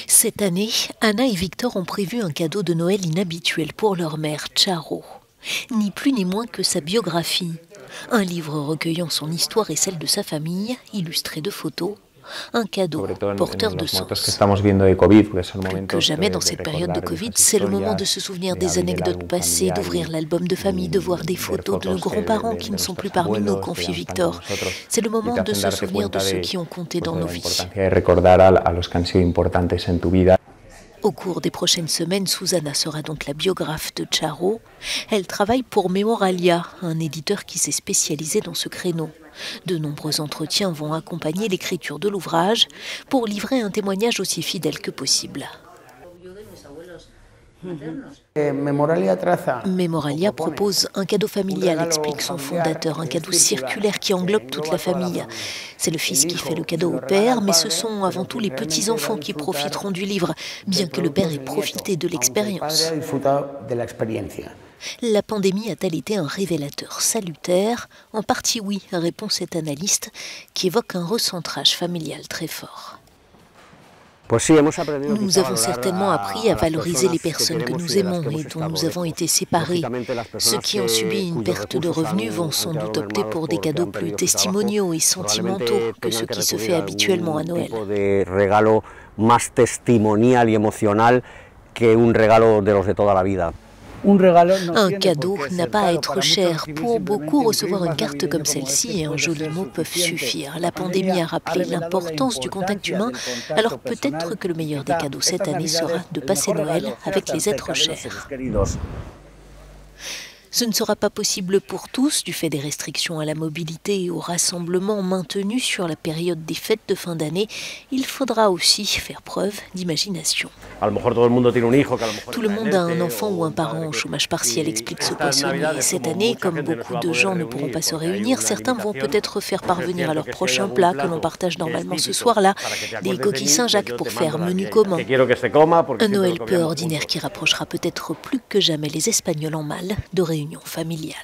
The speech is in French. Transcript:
Cette année, Anna et Victor ont prévu un cadeau de Noël inhabituel pour leur mère, Charo. Ni plus ni moins que sa biographie. Un livre recueillant son histoire et celle de sa famille, illustré de photos. Un cadeau porteur de sens. Plus que jamais dans cette période de Covid, c'est le moment de se souvenir des anecdotes passées, d'ouvrir l'album de famille, de voir des photos de nos grands-parents qui ne sont plus parmi nous, confie Victor. C'est le moment de se souvenir de ceux qui ont compté dans nos vies. Au cours des prochaines semaines, Susana sera donc la biographe de Charo. Elle travaille pour Memoralia, un éditeur qui s'est spécialisé dans ce créneau. De nombreux entretiens vont accompagner l'écriture de l'ouvrage pour livrer un témoignage aussi fidèle que possible. Memoralia propose un cadeau familial, explique son fondateur, un cadeau circulaire qui englobe toute la famille. C'est le fils qui fait le cadeau au père, mais ce sont avant tout les petits-enfants qui profiteront du livre, bien que le père ait profité de l'expérience. La pandémie a-t-elle été un révélateur salutaire? En partie oui, répond cet analyste qui évoque un recentrage familial très fort. Nous avons certainement appris à valoriser les personnes que nous aimons et dont nous avons été séparés. Ceux qui ont subi une perte de revenus vont sans doute opter pour des cadeaux plus testimoniaux et sentimentaux que ce qui se fait habituellement à Noël. Un cadeau n'a pas à être cher. Pour beaucoup, recevoir une carte comme celle-ci et un joli mot peuvent suffire. La pandémie a rappelé l'importance du contact humain, alors peut-être que le meilleur des cadeaux cette année sera de passer Noël avec les êtres chers. Ce ne sera pas possible pour tous du fait des restrictions à la mobilité et au rassemblement maintenus sur la période des fêtes de fin d'année. Il faudra aussi faire preuve d'imagination. Tout le monde a un enfant ou un parent au chômage partiel, explique ce poissonnier. Cette année, comme beaucoup de gens ne pourront pas se réunir, certains vont peut-être faire parvenir à leur prochain plat que l'on partage normalement ce soir-là, des coquilles Saint-Jacques pour faire menu commun. Un Noël peu ordinaire qui rapprochera peut-être plus que jamais les Espagnols en mal de réunions familiales.